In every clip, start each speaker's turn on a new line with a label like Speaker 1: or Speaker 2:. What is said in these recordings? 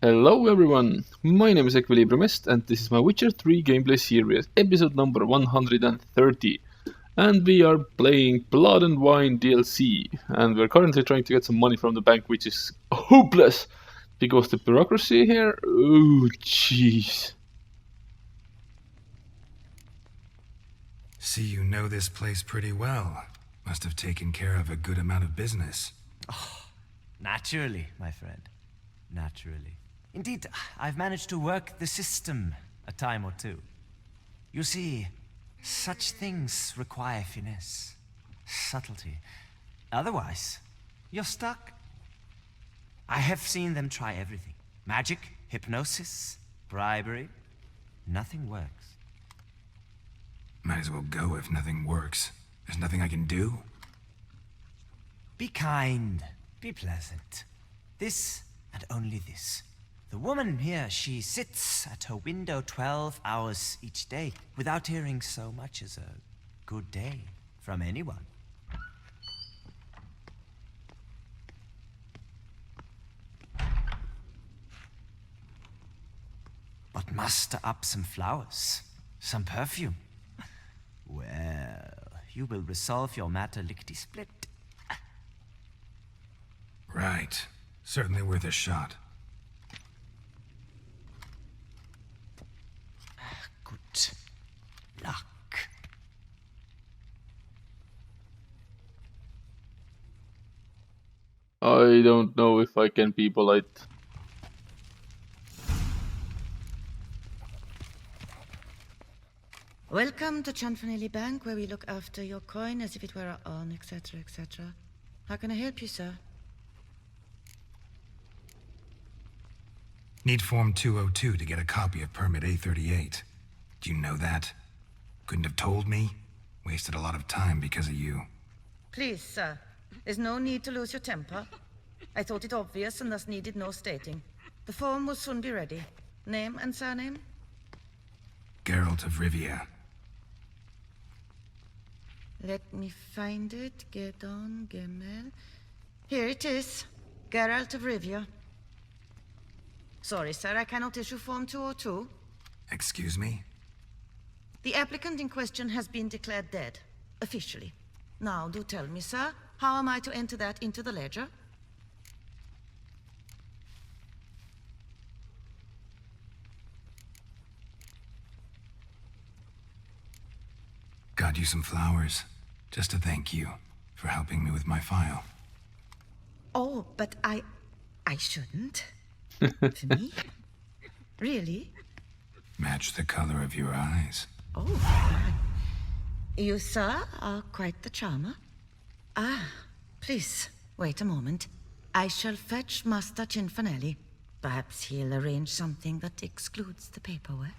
Speaker 1: Hello everyone, my name is EquilibriumEST and this is my Witcher 3 gameplay series, episode number 130. And we are playing Blood and Wine DLC, and we're currently trying to get some money from the bank, which is hopeless, because the bureaucracy here, oh jeez.
Speaker 2: See, you know this place pretty well. Must have taken care of a good amount of business.
Speaker 3: Naturally, my friend. Naturally. Indeed, I've managed to work the system a time or two. You see, such things require finesse, subtlety. Otherwise, you're stuck. I have seen them try everything. Magic, hypnosis, bribery. Nothing works.
Speaker 2: Might as well go if nothing works. There's nothing I can do.
Speaker 3: Be kind. Be pleasant. This and only this. The woman here, she sits at her window 12 hours each day without hearing so much as a good day from anyone. But muster up some flowers, some perfume. Well, you will resolve your matter lickety-split.
Speaker 2: Right. Certainly worth a shot.
Speaker 3: Good luck.
Speaker 1: I don't know if I can be polite.
Speaker 4: Welcome to Chanfanelli Bank, where we look after your coin as if it were our own, etc., etc. How can I help you, sir?
Speaker 2: Need Form 202 to get a copy of Permit A38. Do you know that? Couldn't have told me? Wasted a lot of time because of you.
Speaker 4: Please, sir. There's no need to lose your temper. I thought it obvious and thus needed no stating. The form will soon be ready. Name and surname?
Speaker 2: Geralt of Rivia.
Speaker 4: Let me find it. Gedon, Gemel. Here it is. Geralt of Rivia. Sorry, sir, I cannot issue Form 202.
Speaker 2: Excuse me?
Speaker 4: The applicant in question has been declared dead, officially. Now, do tell me, sir, how am I to enter that into the ledger?
Speaker 2: Got you some flowers, just to thank you for helping me with my file.
Speaker 4: Oh, but I shouldn't. To me? Really?
Speaker 2: Match the color of your eyes.
Speaker 4: Oh, you, sir, are quite the charmer. Ah, please, wait a moment. I shall fetch Master Chanfanelli. Perhaps he'll arrange something that excludes the paperwork.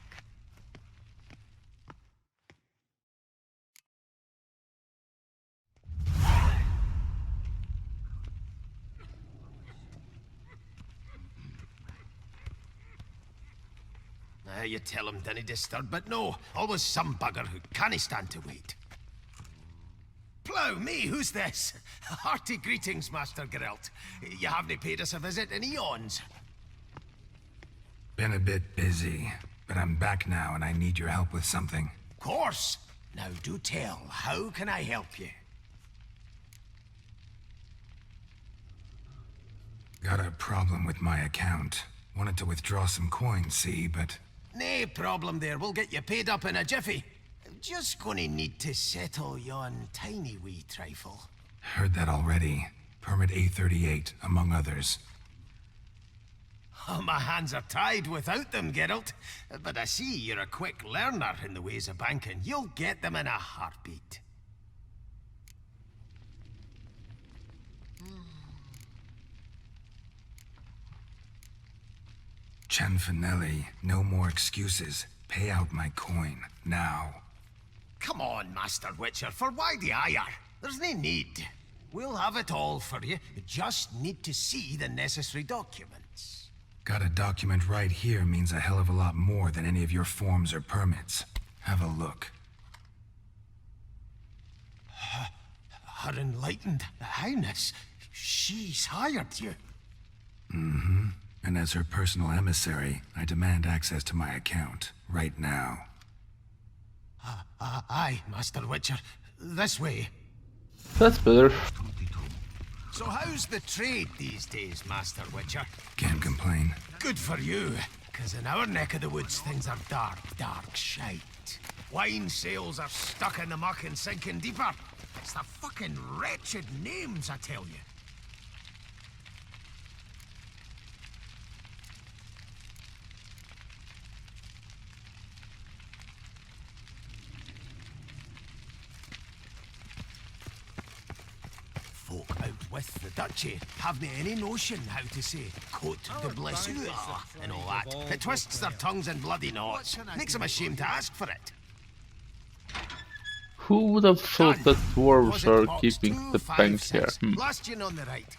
Speaker 5: You tell him dinna disturb, but no, always some bugger who can't stand to wait. Plough me, who's this? Hearty greetings, Master Geralt. You haven't paid us a visit in eons.
Speaker 2: Been a bit busy, but I'm back now and I need your help with something.
Speaker 5: Course. Now do tell, how can I help you?
Speaker 2: Got a problem with my account. Wanted to withdraw some coins, see, but...
Speaker 5: Nae problem there, we'll get you paid up in a jiffy. Just gonna need to settle yon tiny wee trifle.
Speaker 2: Heard that already. Permit A38, among others.
Speaker 5: Oh, my hands are tied without them, Geralt. But I see you're a quick learner in the ways of banking. You'll get them in a heartbeat.
Speaker 2: Chanfanelli, no more excuses. Pay out my coin, now.
Speaker 5: Come on, Master Witcher, for why the ire? There's no need. We'll have it all for you. You just need to see the necessary documents.
Speaker 2: Got a document right here means a hell of a lot more than any of your forms or permits. Have a look.
Speaker 5: Her enlightened highness, she's hired you.
Speaker 2: Mm-hmm. And as her personal emissary, I demand access to my account, right now.
Speaker 5: Aye, Master Witcher. This way.
Speaker 1: That's better.
Speaker 5: So how's the trade these days, Master Witcher?
Speaker 2: Can't complain.
Speaker 5: Good for you, because in our neck of the woods, things are dark, dark shite. Wine sales are stuck in the muck and sinking deeper. It's the fucking wretched names, I tell you. Folk out with the duchy haven't any notion how to say Cote de Blessure and all that. It twists their tongues in bloody knots. Makes them ashamed to ask for it.
Speaker 1: Who would have thought that dwarves
Speaker 5: Deposit
Speaker 1: are
Speaker 5: box
Speaker 1: keeping the bank here?
Speaker 5: 256. Last in on the right.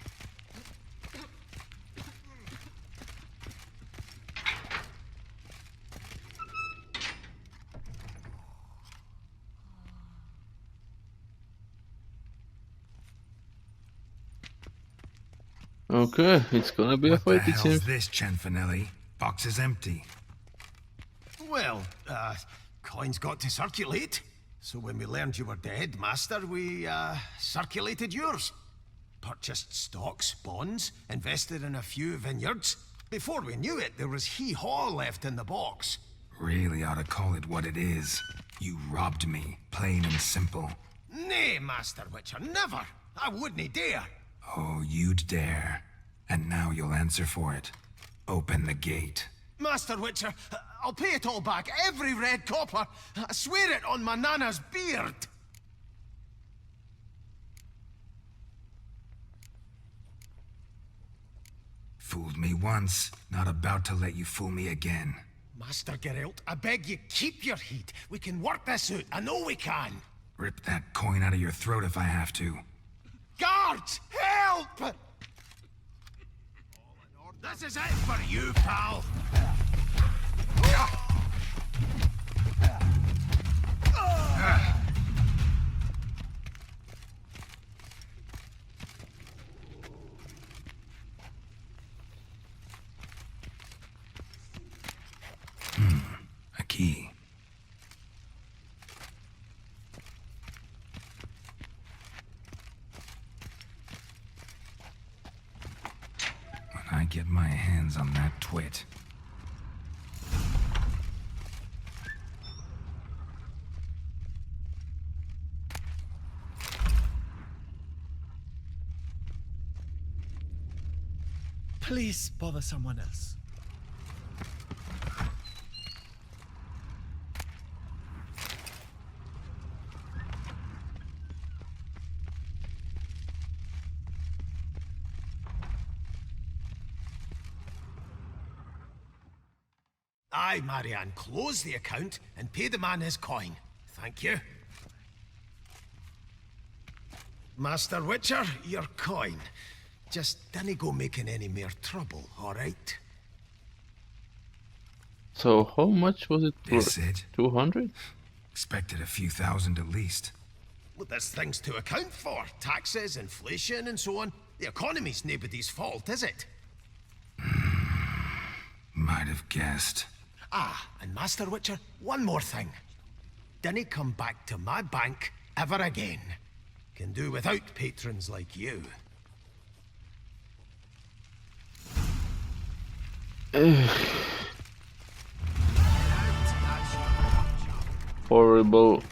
Speaker 1: Okay, it's gonna be a
Speaker 2: What the
Speaker 1: fight, it
Speaker 2: hell's
Speaker 1: seems.
Speaker 2: this, Cianfanelli? Box is empty.
Speaker 5: Well, coins got to circulate. So when we learned you were dead, Master, we, circulated yours. Purchased stocks, bonds, invested in a few vineyards. Before we knew it, there was hee-haw left in the box.
Speaker 2: Really ought to call it what it is. You robbed me, plain and simple.
Speaker 5: Nay, Master Witcher, never. I wouldn't dare.
Speaker 2: Oh, you'd dare. And now you'll answer for it. Open the gate.
Speaker 5: Master Witcher, I'll pay it all back, every red copper. I swear it on my nana's beard.
Speaker 2: Fooled me once, not about to let you fool me again.
Speaker 5: Master Geralt, I beg you, keep your heat. We can work this out. I know we can.
Speaker 2: Rip that coin out of your throat if I have to.
Speaker 5: Guards, help! This is it for you, pal.
Speaker 2: A key. When I get my hands on that twit.
Speaker 6: Please bother someone else.
Speaker 5: Aye, Marianne, close the account and pay the man his coin. Thank you. Master Witcher, your coin. Just dinna go making any more trouble, all right?
Speaker 1: So how much was it
Speaker 2: This
Speaker 1: worth?
Speaker 2: it?
Speaker 1: 200?
Speaker 2: Expected a few thousand at least.
Speaker 5: Well, there's things to account for. Taxes, inflation, and so on. The economy's nobody's fault, is it?
Speaker 2: Might have guessed.
Speaker 5: Ah, and Master Witcher, one more thing. Dinna come back to my bank ever again. Can do without patrons like you.
Speaker 1: Horrible.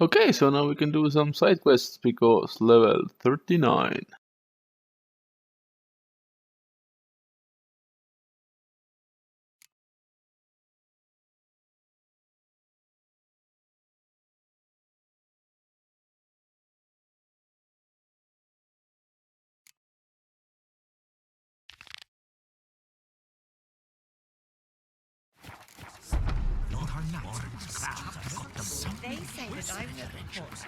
Speaker 1: Okay, so now we can do some side quests because level 39.
Speaker 4: They say that I will report.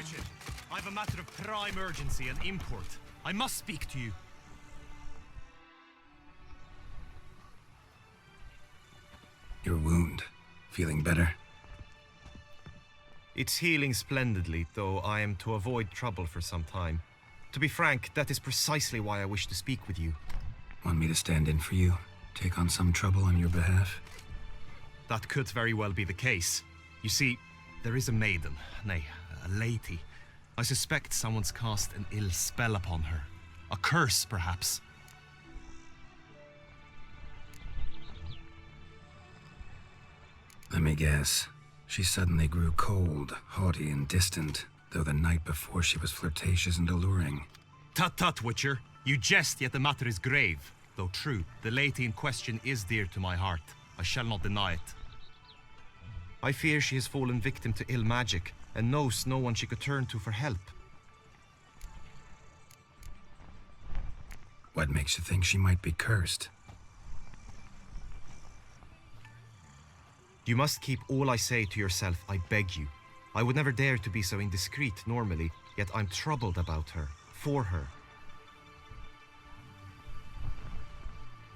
Speaker 7: Richard, I have a matter of prime urgency and import. I must speak to you.
Speaker 2: Your wound. Feeling better?
Speaker 7: It's healing splendidly, though I am to avoid trouble for some time. To be frank, that is precisely why I wish to speak with you.
Speaker 2: Want me to stand in for you? Take on some trouble on your behalf?
Speaker 7: That could very well be the case. You see, there is a maiden, nay, a lady. I suspect someone's cast an ill spell upon her. A curse, perhaps.
Speaker 2: Let me guess. She suddenly grew cold, haughty, and distant, though the night before she was flirtatious and alluring.
Speaker 7: Tut tut, Witcher. You jest, yet the matter is grave. Though true, the lady in question is dear to my heart. I shall not deny it. I fear she has fallen victim to ill magic, and knows no one she could turn to for help.
Speaker 2: What makes you think she might be cursed?
Speaker 7: You must keep all I say to yourself, I beg you. I would never dare to be so indiscreet normally, yet I'm troubled about her, for her.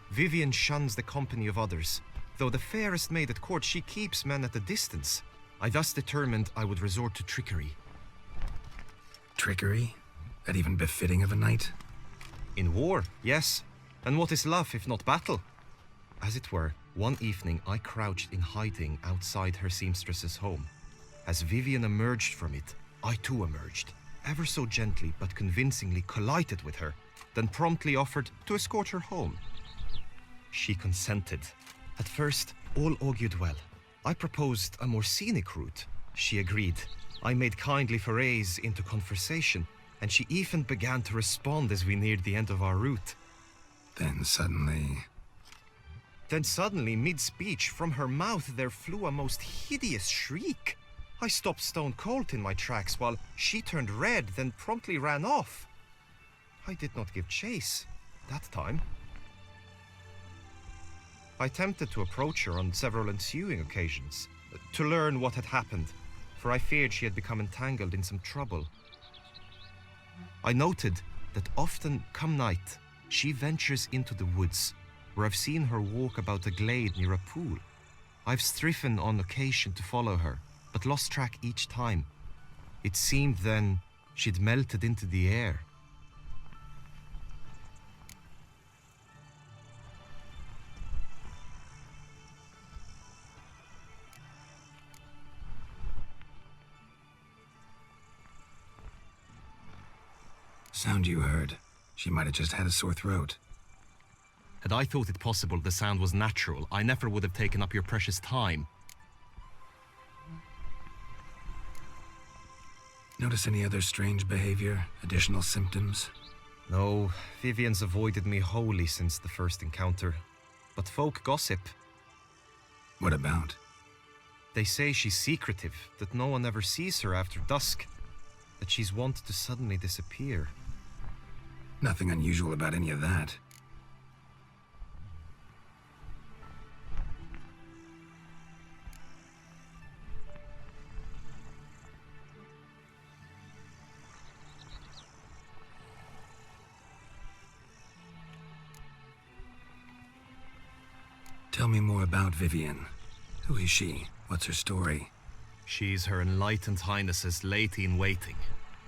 Speaker 7: Vivian shuns the company of others. Though the fairest maid at court, she keeps men at a distance. I thus determined I would resort to trickery.
Speaker 2: Trickery? That even befitting of a knight?
Speaker 7: In war, yes. And what is love if not battle? As it were, one evening I crouched in hiding outside her seamstress's home. As Vivian emerged from it, I too emerged, ever so gently but convincingly collided with her, then promptly offered to escort her home. She consented. At first, all augured well. I proposed a more scenic route. She agreed. I made kindly forays into conversation, and she even began to respond as we neared the end of our route.
Speaker 2: Then suddenly,
Speaker 7: mid-speech, from her mouth there flew a most hideous shriek. I stopped stone cold in my tracks while she turned red, then promptly ran off. I did not give chase that time. I attempted to approach her on several ensuing occasions, to learn what had happened, for I feared she had become entangled in some trouble. I noted that often, come night, she ventures into the woods, where I've seen her walk about a glade near a pool. I've striven on occasion to follow her, but lost track each time. It seemed then she'd melted into the air.
Speaker 2: sound you heard. She might have just had a sore throat.
Speaker 7: Had I thought it possible the sound was natural, I never would have taken up your precious time.
Speaker 2: Notice any other strange behavior? Additional symptoms?
Speaker 7: No, Vivian's avoided me wholly since the first encounter. But folk gossip.
Speaker 2: What about?
Speaker 7: They say she's secretive, that no one ever sees her after dusk, that she's wont to suddenly disappear.
Speaker 2: Nothing unusual about any of that. Tell me more about Vivian. Who is she? What's her story?
Speaker 7: She's Her Enlightened Highness's lady-in-waiting.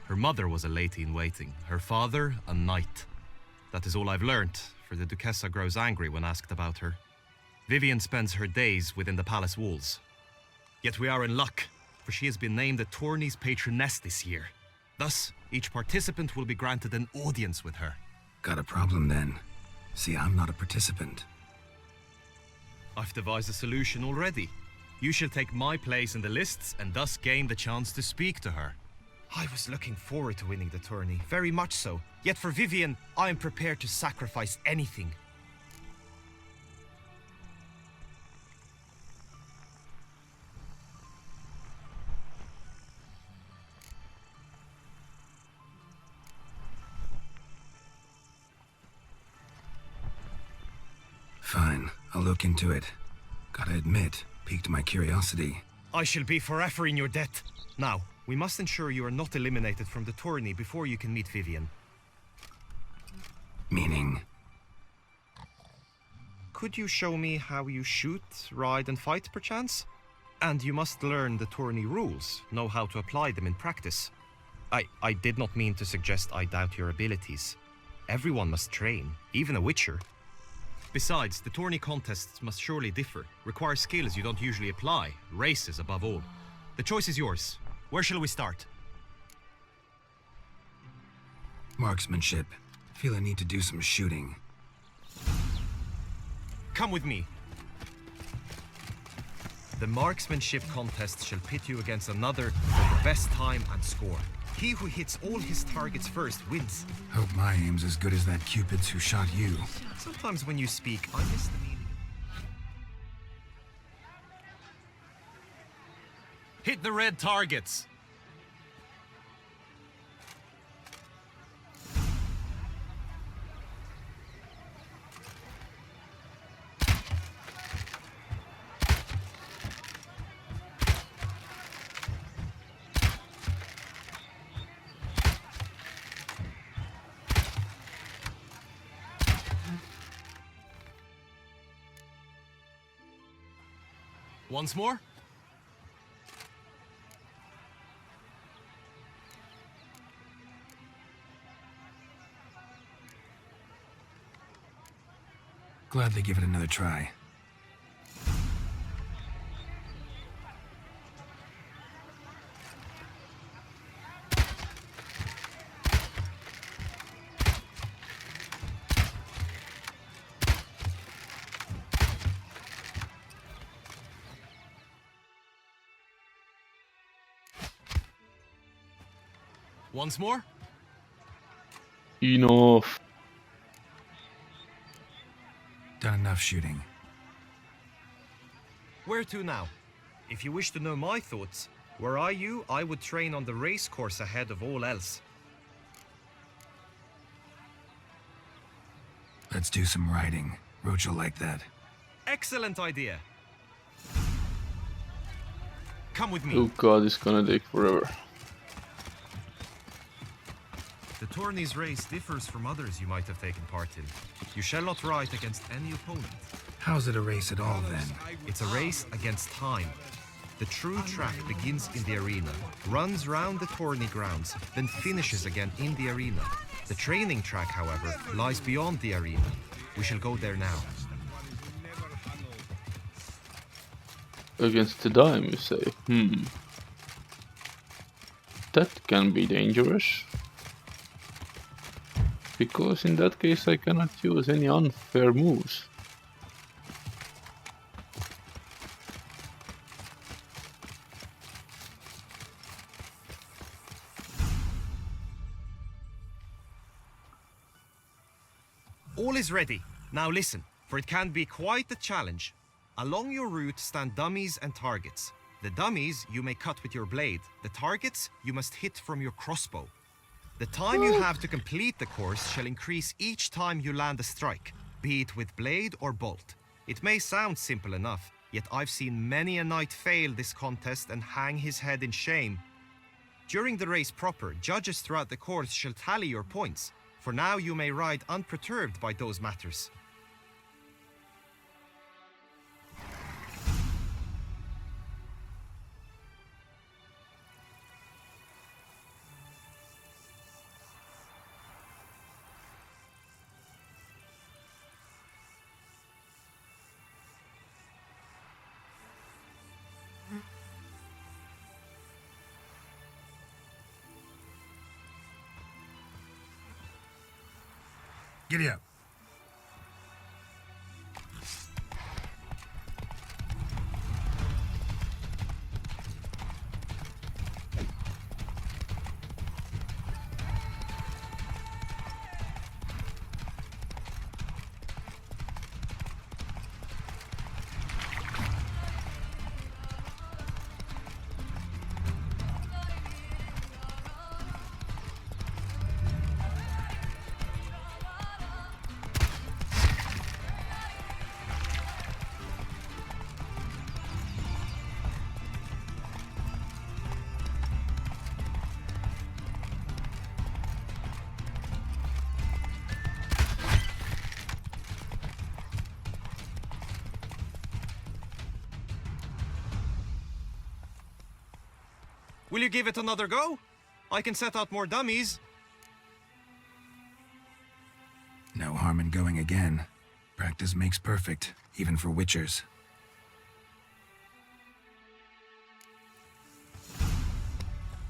Speaker 7: Her mother was a lady-in-waiting, her father a knight. That is all I've learnt, for the Duchessa grows angry when asked about her. Vivian spends her days within the palace walls. Yet we are in luck, for she has been named the tourney's patroness this year. Thus, each participant will be granted an audience with her.
Speaker 2: Got a problem then. See, I'm not a participant.
Speaker 7: I've devised a solution already. You shall take my place in the lists and thus gain the chance to speak to her. I was looking forward to winning the tourney, very much so. Yet for Vivian, I am prepared to sacrifice anything.
Speaker 2: Fine, I'll look into it. Gotta admit, piqued my curiosity.
Speaker 7: I shall be forever in your debt. Now, We must ensure you are not eliminated from the tourney before you can meet Vivian.
Speaker 2: Meaning?
Speaker 7: Could you show me how you shoot, ride, and fight, perchance? And you must learn the tourney rules, know how to apply them in practice. I did not mean to suggest I doubt your abilities. Everyone must train, even a witcher. Besides, the tourney contests must surely differ, require skills you don't usually apply, races above all. The choice is yours. Where shall we start?
Speaker 2: Marksmanship. Feel I need to do some shooting.
Speaker 7: Come with me. The marksmanship contest shall pit you against another for the best time and score. He who hits all his targets first wins.
Speaker 2: Hope my aim's as good as that Cupid's who shot you.
Speaker 7: Sometimes when you speak, I miss the meaning. Hit the red targets! Once more?
Speaker 2: Glad they give it another try.
Speaker 7: Once more?
Speaker 1: Enough.
Speaker 2: Done enough shooting.
Speaker 7: Where to now? If you wish to know my thoughts, were I you, I would train on the race course ahead of all else.
Speaker 2: Let's do some riding. Roach will like that.
Speaker 7: Excellent idea. Come with me.
Speaker 1: Oh god, it's gonna take forever.
Speaker 7: The tourney's race differs from others you might have taken part in. You shall not ride against any opponent.
Speaker 2: How's it a race at all, then?
Speaker 7: It's a race against time. The true track begins in the arena, runs round the tourney grounds, then finishes again in the arena. The training track, however, lies beyond the arena. We shall go there now.
Speaker 1: Against the dime, you say? That can be dangerous. Because in that case I cannot use any unfair moves.
Speaker 7: All is ready. Now listen, for it can be quite a challenge. Along your route stand dummies and targets. The dummies you may cut with your blade. The targets you must hit from your crossbow. The time you have to complete the course shall increase each time you land a strike, be it with blade or bolt. It may sound simple enough, yet I've seen many a knight fail this contest and hang his head in shame. During the race proper, judges throughout the course shall tally your points. For now you may ride unperturbed by those matters.
Speaker 2: Giddy up.
Speaker 7: Will you give it another go? I can set out more dummies.
Speaker 2: No harm in going again. Practice makes perfect, even for Witchers.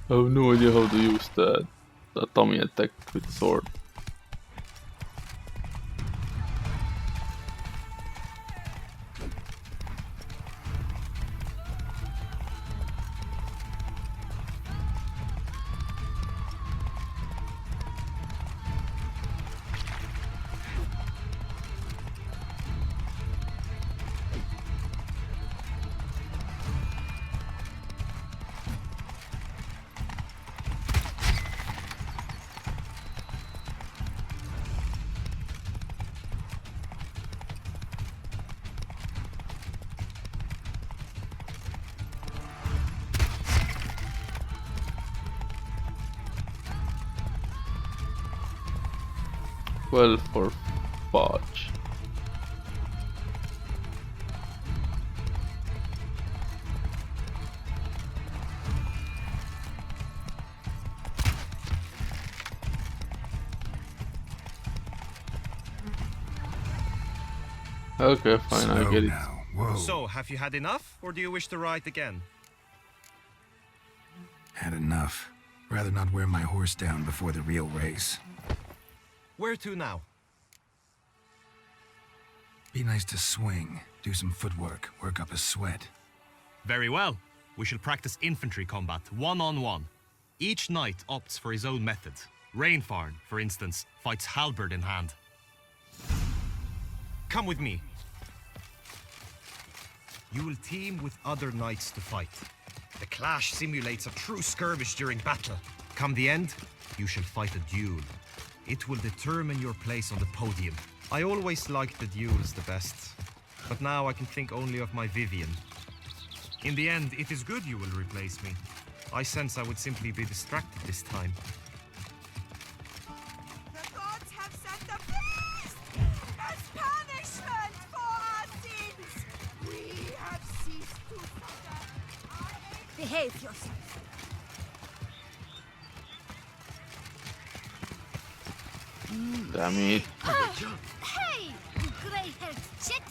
Speaker 1: I have no idea how to use the tummy attack with the sword. Well, for fudge. Okay, fine, I
Speaker 2: Slow
Speaker 1: get it.
Speaker 2: now. Whoa.
Speaker 7: So, have you had enough, or do you wish to ride again?
Speaker 2: Had enough. Rather not wear my horse down before the real race.
Speaker 7: Where to now?
Speaker 2: Be nice to swing, do some footwork, work up a sweat.
Speaker 7: Very well. We shall practice infantry combat, one-on-one. Each knight opts for his own method. Rainfarn, for instance, fights halberd in hand. Come with me. You will team with other knights to fight. The clash simulates a true skirmish during battle. Come the end, you shall fight a duel. It will determine your place on the podium. I always liked the duels the best, but now I can think only of my Vivian. In the end, it is good you will replace me. I sense I would simply be distracted this time.
Speaker 8: The gods have sent a beast as punishment for our sins. We have ceased to suffer. Behave yourself.
Speaker 1: Damn it.
Speaker 8: Hey, you grey-haired chit!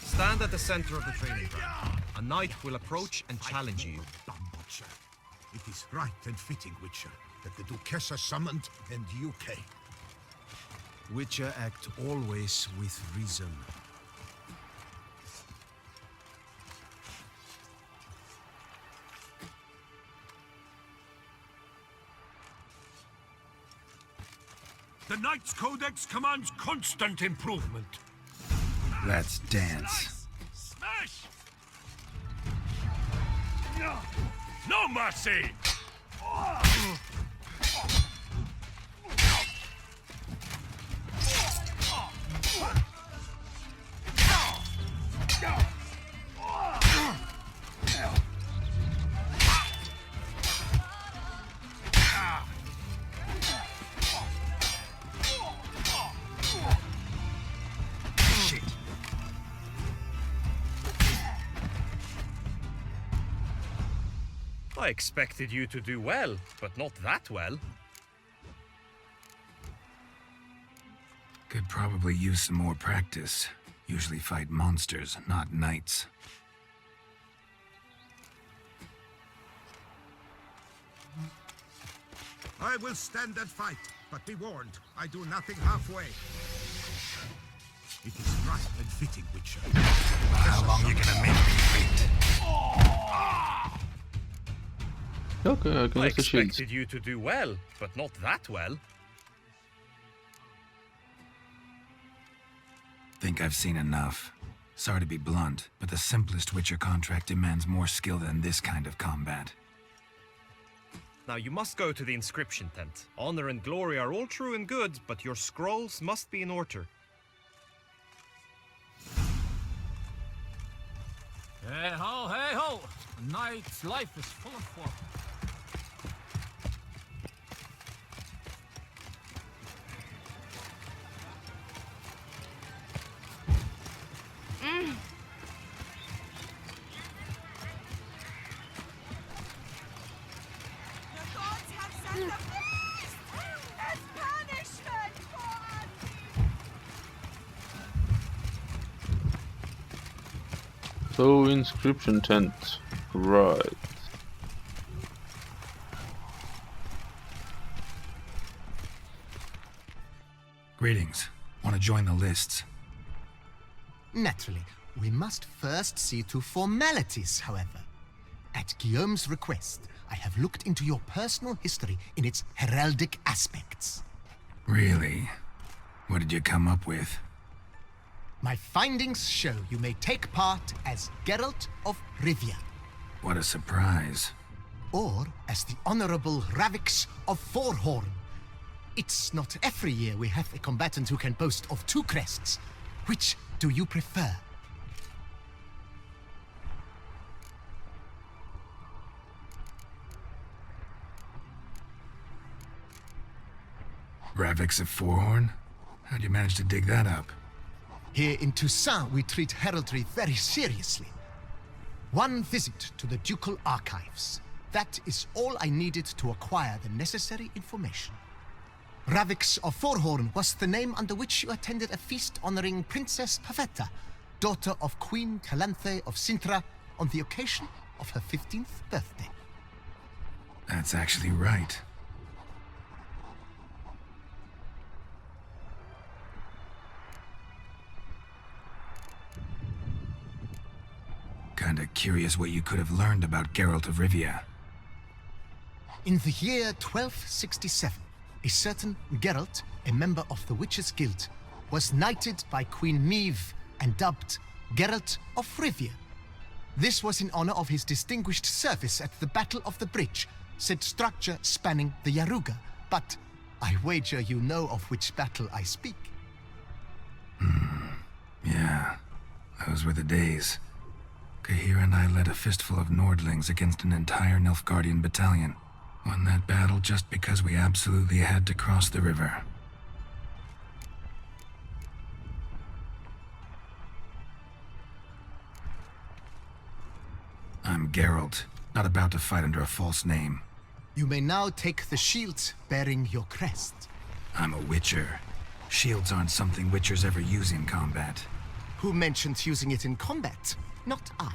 Speaker 7: Stand at the center of the training ground. A knight will approach and challenge you.
Speaker 5: Butcher. It is right and fitting, Witcher, that the Duchessa summoned and you came.
Speaker 6: Witcher act always with reason.
Speaker 5: The Knight's Codex commands constant improvement.
Speaker 2: Let's dance.
Speaker 5: Smash! No mercy!
Speaker 7: I expected you to do well, but not that well.
Speaker 2: Could probably use some more practice. Usually fight monsters, not knights.
Speaker 5: I will stand and fight, but be warned, I do nothing halfway. It is right and fitting, Witcher.
Speaker 2: How long you gonna make me wait?
Speaker 1: Okay, I can
Speaker 7: I
Speaker 1: use the shields.
Speaker 7: expected you to do well, but not that well.
Speaker 2: Think I've seen enough. Sorry to be blunt, but the simplest Witcher contract demands more skill than this kind of combat.
Speaker 7: Now you must go to the inscription tent. Honor and glory are all true and good, but your scrolls must be in order.
Speaker 9: Hey ho, hey ho! A knight's life is full of fun.
Speaker 1: So, inscription tent. Right.
Speaker 2: Greetings. Want to join the lists?
Speaker 5: Naturally, we must first see to formalities, however. At Guillaume's request, I have looked into your personal history in its heraldic aspects.
Speaker 2: Really? What did you come up with?
Speaker 5: My findings show you may take part as Geralt of Rivia,
Speaker 2: What a surprise.
Speaker 5: or as the Honorable Ravix of Forhorn. It's not every year we have a combatant who can boast of 2 crests. Which do you prefer?
Speaker 2: Ravix of Forhorn? How'd you manage to dig that up?
Speaker 5: Here in Toussaint, we treat heraldry very seriously. One visit to the Ducal Archives. That is all I needed to acquire the necessary information. Ravix of Forhorn was the name under which you attended a feast honoring Princess Pavetta, daughter of Queen Calanthe of Sintra, on the occasion of her 15th birthday.
Speaker 2: That's actually right. Kinda curious what you could have learned about Geralt of Rivia.
Speaker 5: In the year 1267, a certain Geralt, a member of the Witches' Guild, was knighted by Queen Meve and dubbed Geralt of Rivia. This was in honor of his distinguished service at the Battle of the Bridge, said structure spanning the Yaruga, but I wager you know of which battle I speak.
Speaker 2: Yeah, those were the days. Cahir and I led a fistful of Nordlings against an entire Nilfgaardian battalion. Won that battle just because we absolutely had to cross the river. I'm Geralt, not about to fight under a false name.
Speaker 5: You may now take the shield bearing your crest.
Speaker 2: I'm a Witcher. Shields aren't something Witchers ever use in combat.
Speaker 5: Who mentioned using it in combat? Not I.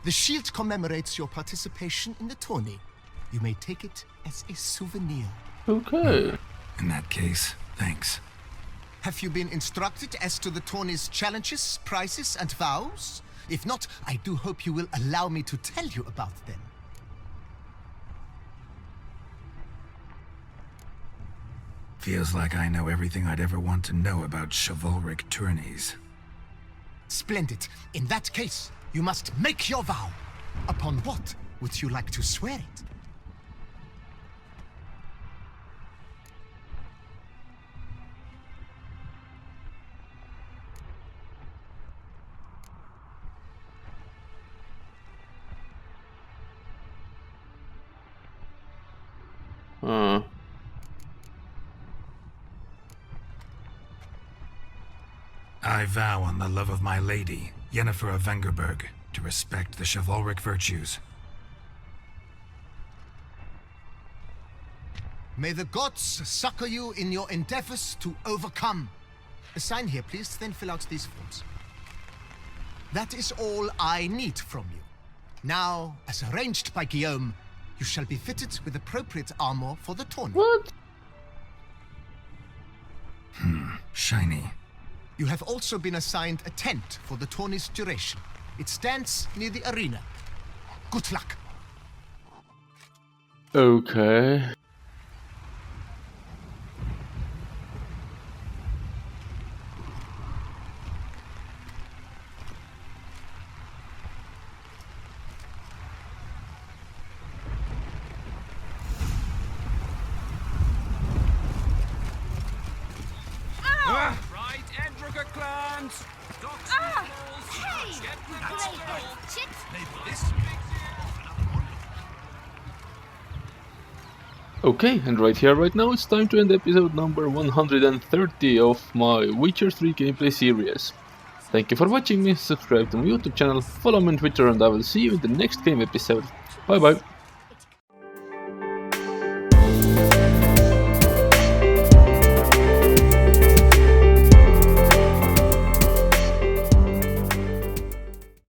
Speaker 5: The shield commemorates your participation in the tourney. You may take it as a souvenir.
Speaker 1: Okay.
Speaker 2: In that case, thanks.
Speaker 5: Have you been instructed as to the tourney's challenges, prizes, and vows? If not, I do hope you will allow me to tell you about them.
Speaker 2: Feels like I know everything I'd ever want to know about chivalric tourneys.
Speaker 5: Splendid. In that case, you must make your vow. Upon what would you like to swear it?
Speaker 2: I vow on the love of my lady, Yennefer of Vengerberg, to respect the chivalric virtues.
Speaker 5: May the gods succor you in your endeavors to overcome. Sign here, please, then fill out these forms. That is all I need from you. Now, as arranged by Guillaume, you shall be fitted with appropriate armor for the tournament.
Speaker 1: What?
Speaker 2: Shiny.
Speaker 5: You have also been assigned a tent for the tourney's duration. It stands near the arena. Good luck.
Speaker 1: Okay. Okay, and right here, right now, it's time to end episode number 130 of my Witcher 3 gameplay series. Thank you for watching me, subscribe to my YouTube channel, follow me on Twitter, and I will see you in the next game episode. Bye bye!